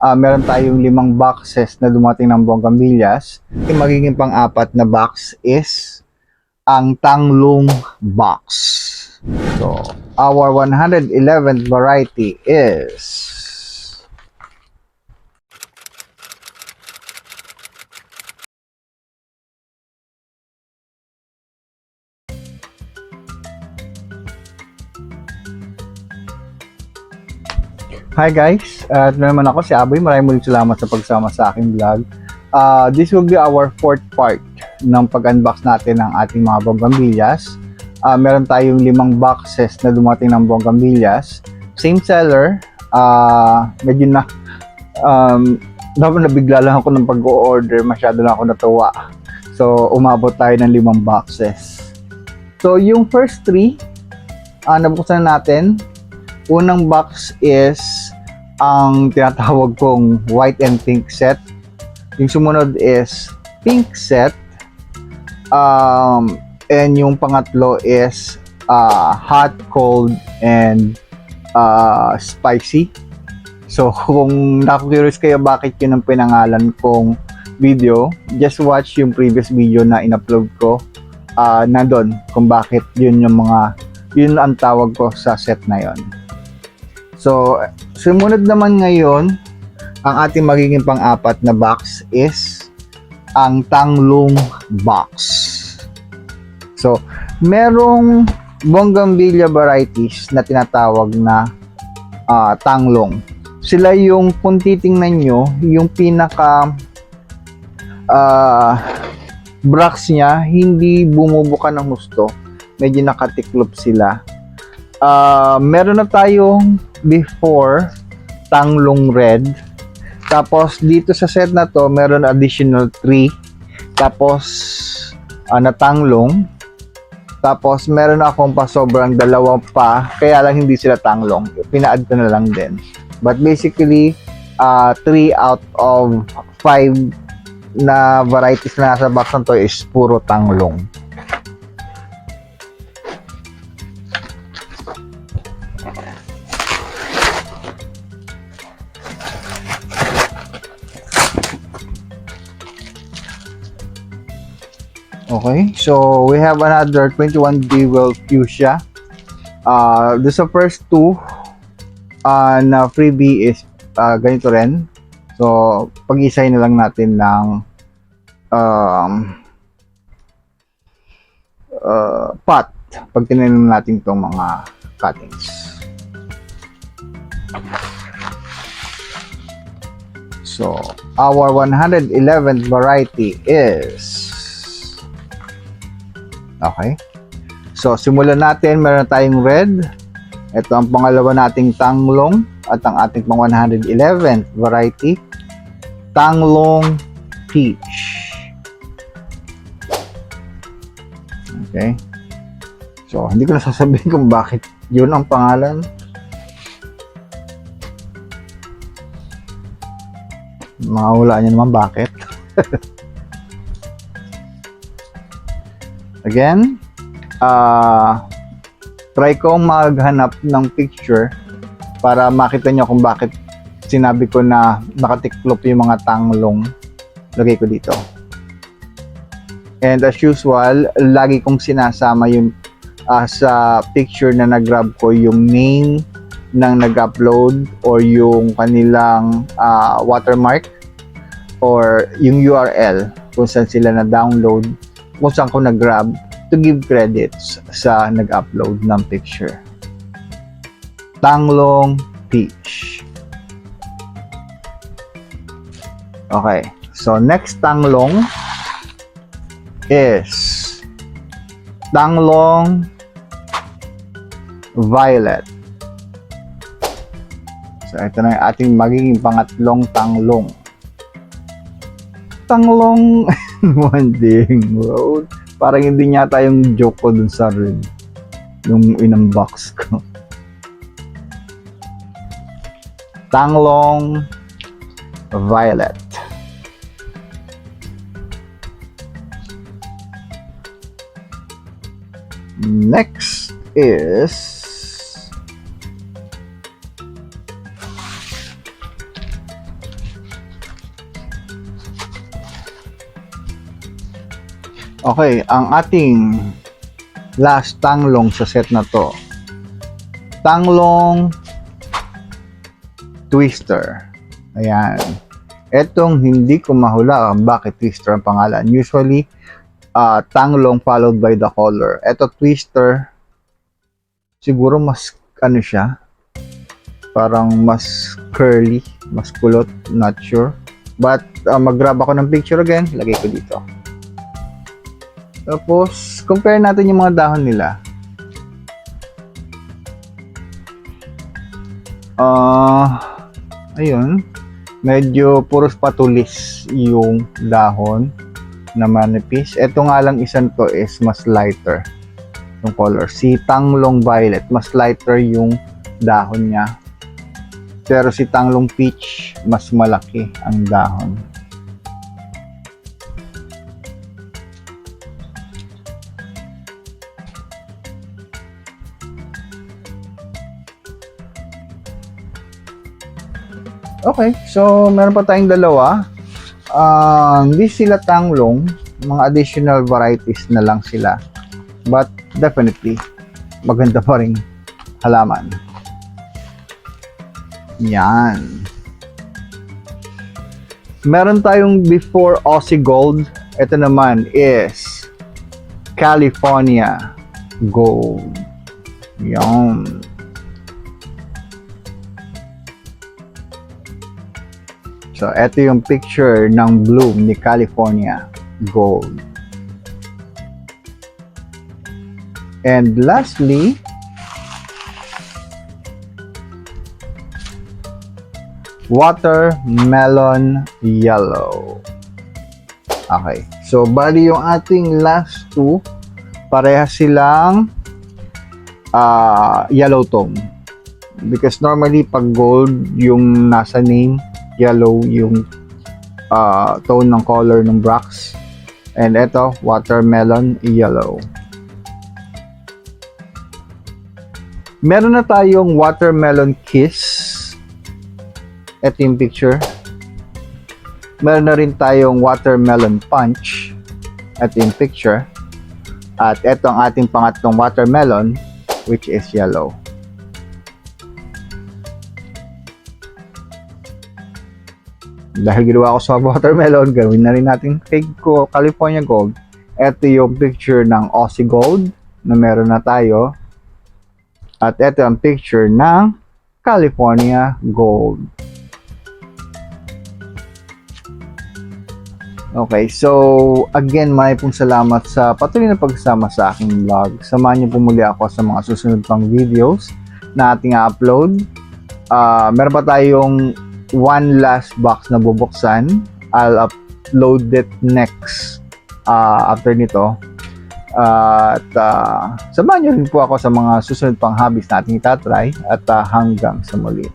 Meron tayong 5 boxes na dumating ng bonggambilyas. Yung magiging pang-apat na box is ang Tanglong box. So, our 111th variety is Hi guys, ito naman ako si Aboy. Maraming salamat sa pagsama sa aking vlog. This will be our 4th part ng pag-unbox natin ng ating mga bonggambilyas. Meron tayong 5 boxes na dumating ng bonggambilyas. Same seller. Medyo na dapat nabigla lang ako ng pag-order. Masyado lang ako natuwa. So umabot tayo ng 5 boxes. So yung first 3 nabuksan natin. Unang box is ang tinatawag kong white and pink set. Yung sumunod is pink set. And yung pangatlo is hot, cold, and spicy. So kung naku-curious kayo bakit yun ang pinangalan kong video, just watch yung previous video na in-upload ko. Nandun kung bakit yun ang tawag ko sa set na yon. So, sumunod naman ngayon, ang ating magiging pang-apat na box is ang Tanglong box. So, merong bonggambilya varieties na tinatawag na tanglong. Sila yung, kung titingnan nyo, yung pinaka bracts niya, hindi bumubuka ng husto. Medyo nakatiklop sila. Meron na tayong before tanglong red, tapos dito sa set na to meron additional 3, tapos na tanglong, tapos meron akong pa sobrang 2 pa, kaya lang hindi sila tanglong, pina-add ko na lang din, but basically 3 out of 5 na varieties na nasa box na to is puro tanglong. Okay, so we have another 21 Jewel Fuchsia. This the first 2 na freebie is ganito rin. So, pag-isay na lang natin ng pot pag tinanim natin itong mga cuttings. So, our 111th variety is okay. So, simulan natin. Meron tayong red. Ito ang pangalawa nating tanglong at ang ating pang 111th variety, Tanglong Peach. Okay. So, hindi ko na sasabihin kung bakit yun ang pangalan. Makahulaan nyo naman bakit. Again, try kong maghanap ng picture para makita nyo kung bakit sinabi ko na nakatiklop yung mga tanglong. Lagay ko dito. And as usual, lagi kong sinasama yung sa picture na nag-grab ko yung name ng nag-upload or yung kanilang watermark or yung URL kung saan sila na-download, kung saan ko nag-grab to give credits sa nag-upload ng picture. Tanglong Peach. Okay, so next tanglong is Tanglong Violet. So ito na yung ating magiging pangatlong tanglong. Tanglong Wanding Road. Parang hindi yata yung joke ko dun sa red yung in-unbox ko. Tanglong Violet. Next is Okay, ang ating last tanglong sa set na to. Tanglong Twister. Ayan. Etong hindi ko mahula bakit Twister ang pangalan. Usually, tanglong followed by the color. Eto Twister, siguro mas ano siya, parang mas curly, mas kulot, not sure. But mag-grab ako ng picture again, lagay ko dito. Tapos, compare natin yung mga dahon nila. Ayun, medyo puros patulis yung dahon na manipis. Ito nga lang isang to is mas lighter yung color. Si Tanglong Violet, mas lighter yung dahon niya. Pero si Tanglong Peach, mas malaki ang dahon. Okay, so meron pa tayong dalawa. Hindi sila tanglong, mga additional varieties na lang sila. But definitely, maganda pa rin halaman. Yan. Meron tayong before Aussie Gold. Ito naman is California Gold. Yan. So, ito yung picture ng bloom ni California Gold. And lastly, Watermelon Yellow. Okay. So, bali yung ating last two, parehas silang yellow tone. Because normally, pag gold, yung nasa name, yellow yung tone ng color ng Brax. And ito, Watermelon Yellow. Meron na tayong Watermelon Kiss. Ito yung picture. Meron na rin tayong Watermelon Punch. Ito yung picture. At ito ang ating pangatlong watermelon, which is yellow. Dahil ginawa ko sa watermelon, gawin na rin natin kay California Gold. Ito yung picture ng Aussie Gold na meron na tayo. At ito ang picture ng California Gold. Okay, so again, may pong salamat sa patuloy na pagsama sa aking vlog. Samahan niyo po muli ako sa mga susunod pang videos na ating upload. Meron pa tayong one last box na bubuksan. I'll upload it next after nito. At samahan niyo rin po ako sa mga susunod pang hobbies na ating itatry. At hanggang sa muli.